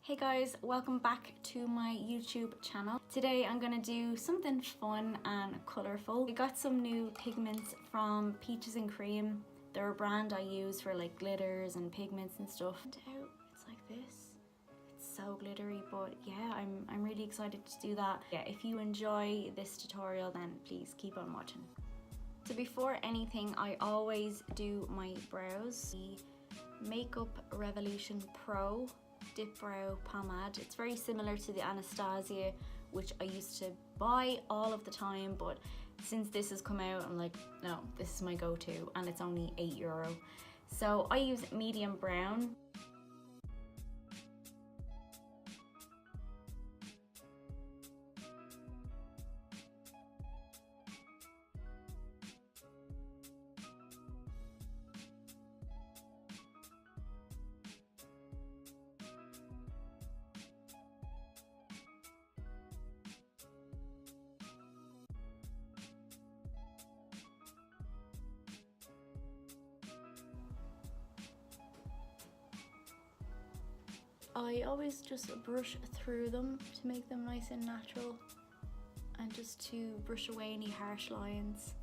Hey guys, welcome back to my YouTube channel. Today I'm gonna do something fun and colourful. I got some new pigments from Peaches and Cream. They're a brand I use for like glitters and pigments and stuff. It's like this. It's so glittery, but yeah, I'm really excited to do that. Yeah, if you enjoy this tutorial, then please keep on watching. So before anything, I always do my brows. The Makeup Revolution Pro Dip Brow Pomade. It's very similar to the Anastasia, which I used to buy all of the time, but since this has come out, I'm like, no, this is my go-to, and it's only €8. So I use medium brown. I always just brush through them to make them nice and natural and just to brush away any harsh lines.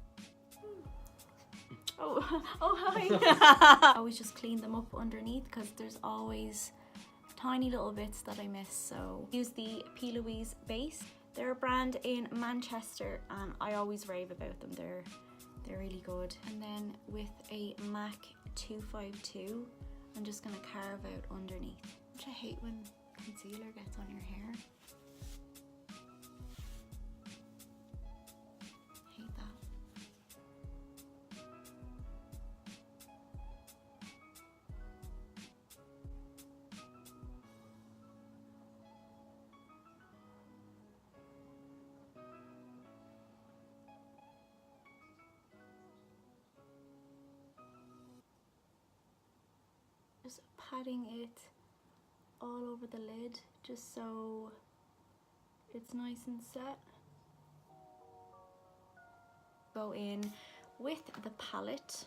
Oh hi! I always just clean them up underneath because there's always tiny little bits that I miss. So use the P. Louise base. They're a brand in Manchester and I always rave about them. They're really good. And then with a MAC 252, I'm just gonna carve out underneath. Which I hate when concealer gets on your hair. Hate that. Just patting it all over the lid just so it's nice and set. Go in with the palette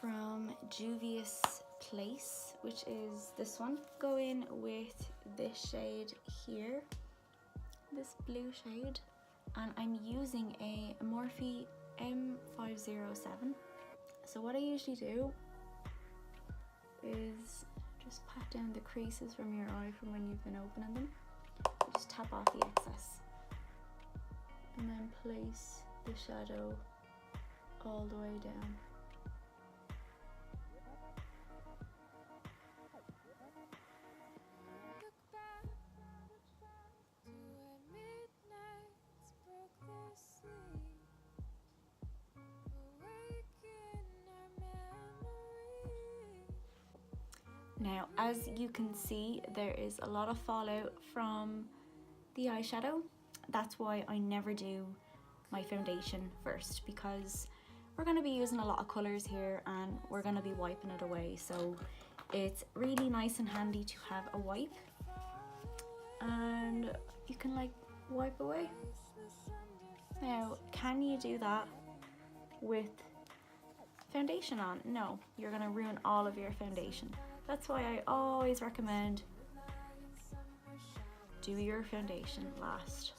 from Juvia's Place, which is this one. Go in with this shade here, this blue shade, and I'm using a Morphe M507. So what I usually do is just pat down the creases from your eye from when you've been opening them. Just tap off the excess. And then place the shadow all the way down. Now, as you can see, there is a lot of fallout from the eyeshadow. That's why I never do my foundation first, because we're going to be using a lot of colours here and we're going to be wiping it away. So it's really nice and handy to have a wipe and you can like wipe away. Now, can you do that with foundation on? No, you're going to ruin all of your foundation. That's why I always recommend do your foundation last.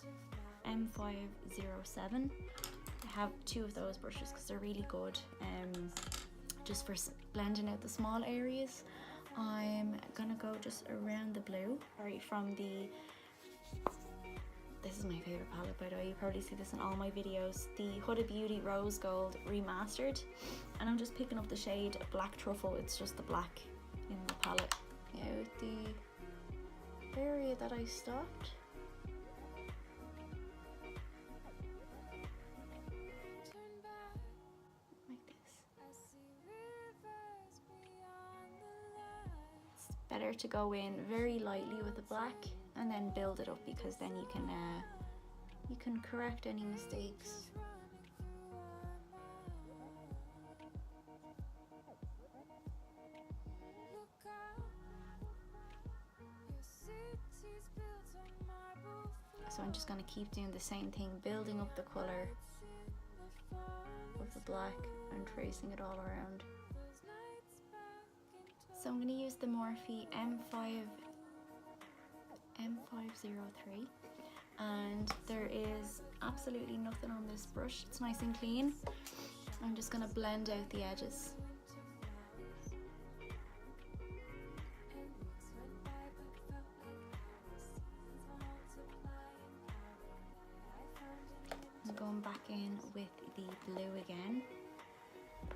M507. I have two of those brushes because they're really good. Just for blending out the small areas. I'm gonna go just around the blue. Sorry, from the. This is my favorite palette, by the way. You probably see this in all my videos. The Huda Beauty Rose Gold Remastered, and I'm just picking up the shade Black Truffle. It's just the black in the palette. Now the area that I stopped, like this. It's better to go in very lightly with the black and then build it up, because then you can correct any mistakes. So I'm just going to keep doing the same thing, building up the colour of the black and tracing it all around. So I'm going to use the Morphe 503. And there is absolutely nothing on this brush. It's nice and clean. I'm just gonna blend out the edges. I'm going back in with the blue again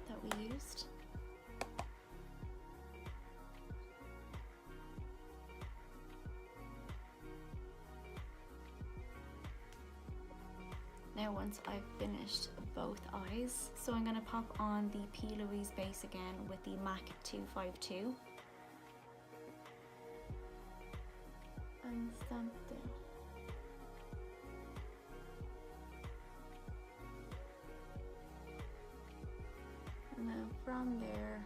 that we used. Now once I've finished both eyes, so I'm going to pop on the P. Louise base again with the MAC 252 and stamp it. And then from there,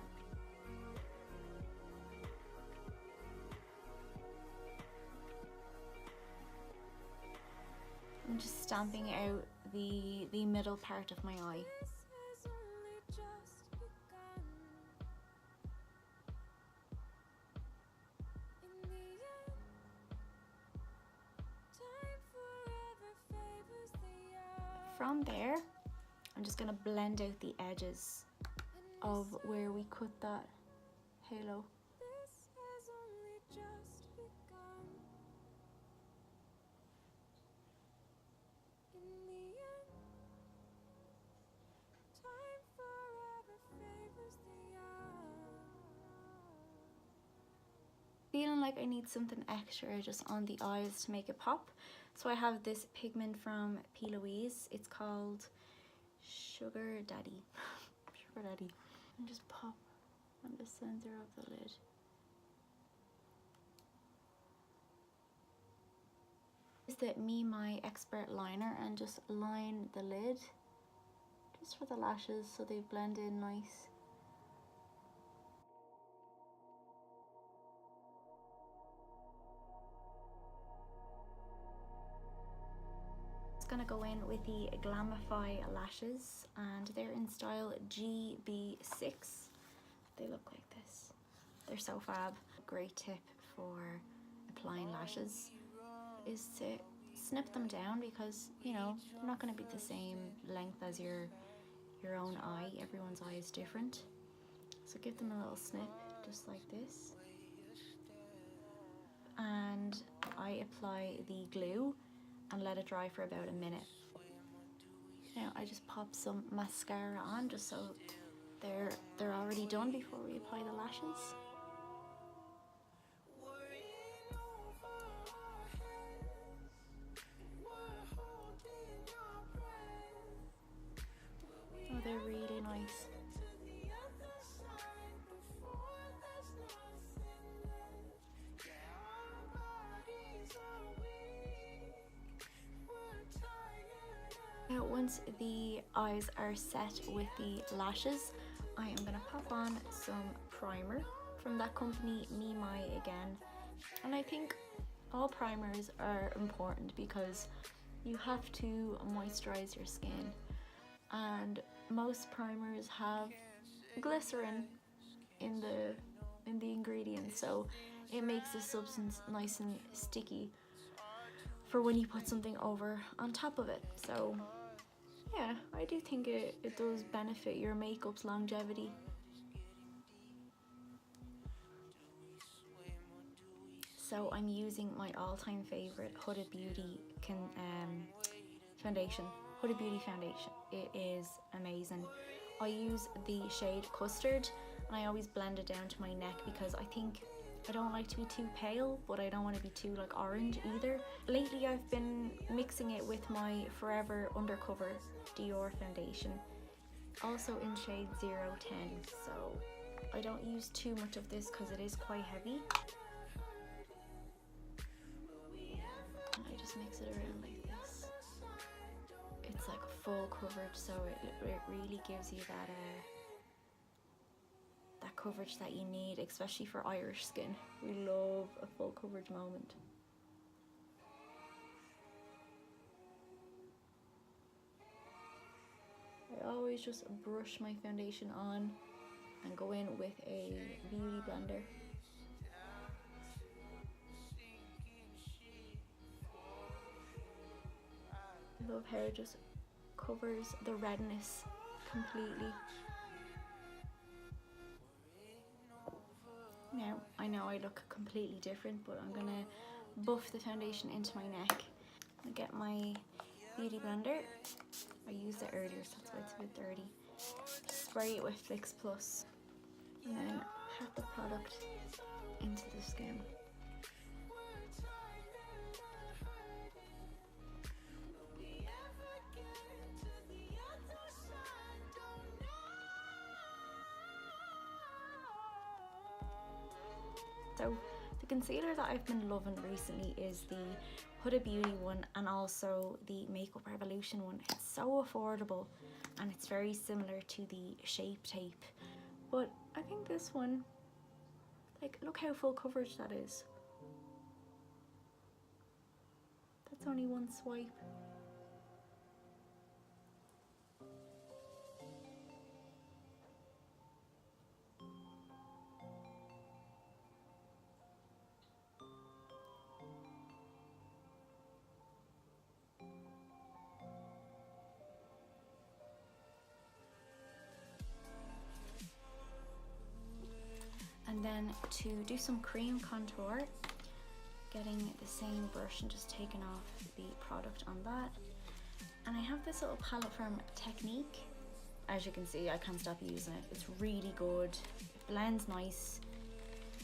I'm just stamping out the middle part of my eye. From there, I'm just gonna blend out the edges of where we cut that halo. Feeling like I need something extra just on the eyes to make it pop. So I have this pigment from P. Louise. It's called Sugar Daddy. Sugar Daddy. And just pop on the center of the lid. Is the Me My Expert liner and just line the lid just for the lashes so they blend in nice. Gonna go in with the Glamify lashes, and they're in style GB6. They look like this. They're so fab. Great tip for applying lashes is to snip them down, because you know they're not going to be the same length as your own eye. Everyone's eye is different, so give them a little snip just like this. And I apply the glue and let it dry for about a minute. Now I just pop some mascara on just so they're already done before we apply the lashes. Oh, they're really nice. Now once the eyes are set with the lashes, I am going to pop on some primer from that company, Me My again. And I think all primers are important because you have to moisturize your skin, and most primers have glycerin in the ingredients, so it makes the substance nice and sticky for when you put something over on top of it. So yeah, I do think it does benefit your makeup's longevity. So I'm using my all-time favorite Huda Beauty foundation. Huda Beauty foundation. It is amazing. I use the shade Custard, and I always blend it down to my neck because I don't like to be too pale, but I don't want to be too like orange either. Lately I've been mixing it with my Forever Undercover Dior foundation, also in shade 010. So I don't use too much of this because it is quite heavy. And I just mix it around like this. It's like full coverage, so it really gives you that that coverage that you need, especially for Irish skin. We love a full coverage moment. I always just brush my foundation on and go in with a beauty blender. love how it just covers the redness completely. Now, I know I look completely different, but I'm gonna buff the foundation into my neck. I'm gonna get my beauty blender. I used it earlier, so that's why it's a bit dirty. Spray it with Fix Plus, and then pat the product into the skin. So the concealer that I've been loving recently is the Huda Beauty one and also the Makeup Revolution one. It's so affordable and it's very similar to the Shape Tape. But I think this one, like, look how full coverage that is. That's only one swipe. And then to do some cream contour, getting the same brush and just taking off the product on that. And I have this little palette from Technique. As you can see, I can't stop using it. It's really good. It blends nice.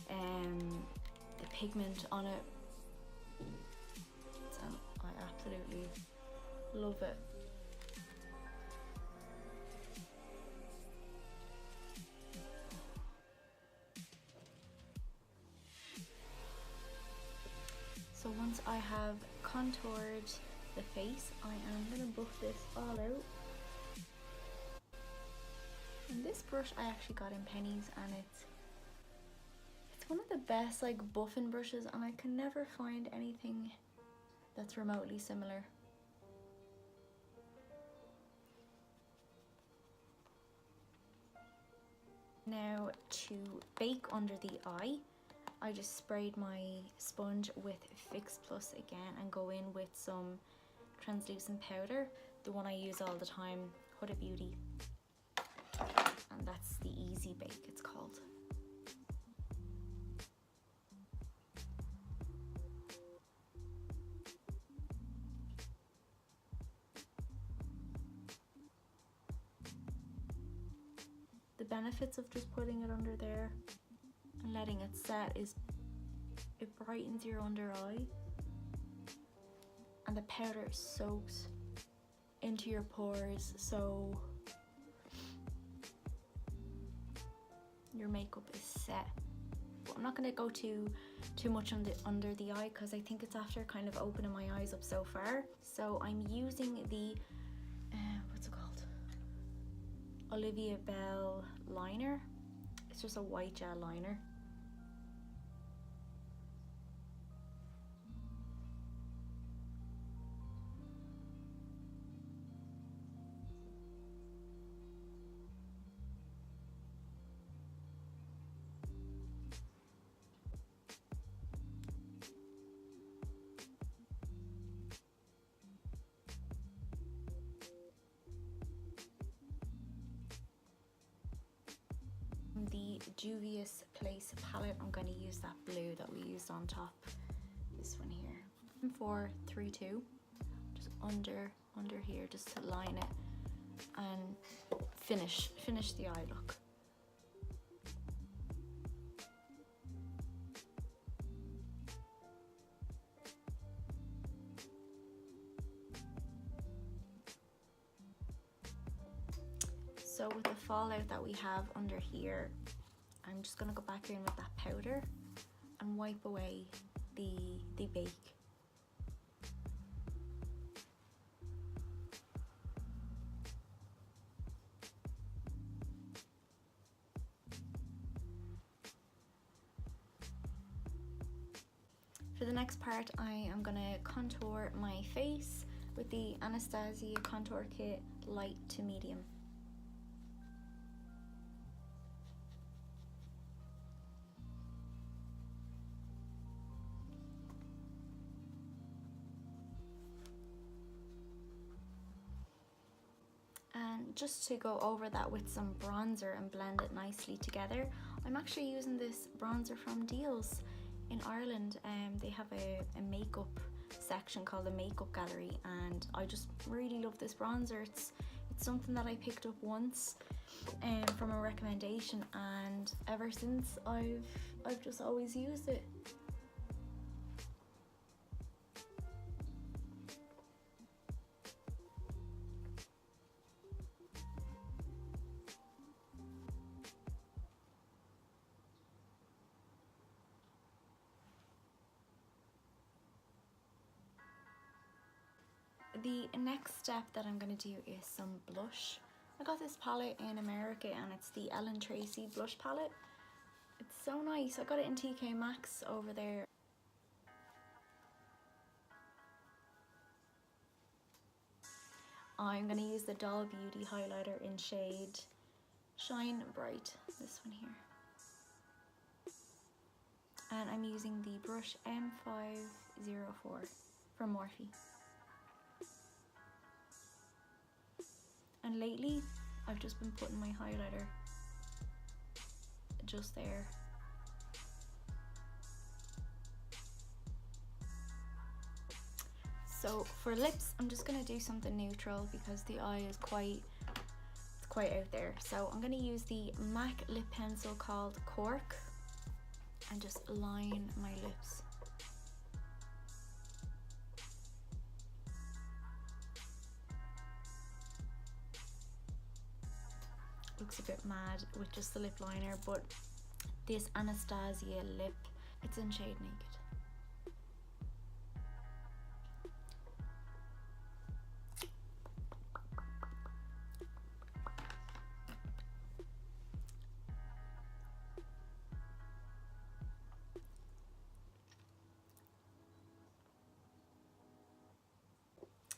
The pigment on it, I absolutely love it. So once I have contoured the face, I am going to buff this all out. And this brush I actually got in Pennies, and it's one of the best like buffing brushes, and I can never find anything that's remotely similar. Now to bake under the eye, I just sprayed my sponge with Fix Plus again and go in with some translucent powder, the one I use all the time, Huda Beauty, and that's the Easy Bake it's called. The benefits of just putting it under there and letting it set is it brightens your under eye, and the powder soaks into your pores, so your makeup is set. But I'm not going to go too much under the eye because I think it's after kind of opening my eyes up so far. So I'm using the what's it called, Olivia Bell liner. It's just a white gel liner. The Juvia's Place palette, I'm going to use that blue that we used on top, this one here. 432, just under here, just to line it and finish the eye look. So with the fallout that we have under here, I'm just going to go back in with that powder and wipe away the bake. For the next part, I am going to contour my face with the Anastasia Contour Kit Light to Medium. just to go over that with some bronzer and blend it nicely together, I'm actually using this bronzer from Deals in Ireland. They have a makeup section called the Makeup Gallery, and I just really love this bronzer. It's something that I picked up once from a recommendation, and ever since I've just always used it. The next step that I'm going to do is some blush. I got this palette in America and it's the Ellen Tracy blush palette. It's so nice. I got it in TK Maxx over there. I'm going to use the Doll Beauty highlighter in shade Shine Bright, this one here. And I'm using the brush M504 from Morphe. And lately, I've just been putting my highlighter just there. So for lips, I'm just gonna do something neutral because the eye is quite out there. So I'm gonna use the MAC lip pencil called Cork and just line my lips. Looks a bit mad with just the lip liner, but this Anastasia lip, it's in shade Naked.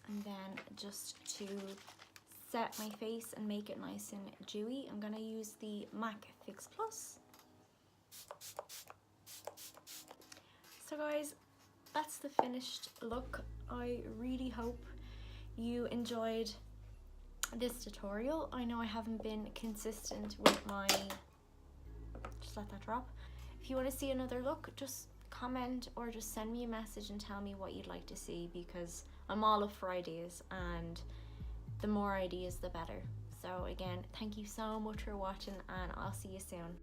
And then just to set my face and make it nice and dewy, I'm gonna use the MAC Fix Plus. So guys, that's the finished look. I really hope you enjoyed this tutorial. I know I haven't been consistent with my, just let that drop. If you want to see another look, just comment or just send me a message and tell me what you'd like to see, because I'm all up for ideas, and the more ideas the better. So again, thank you so much for watching, and I'll see you soon.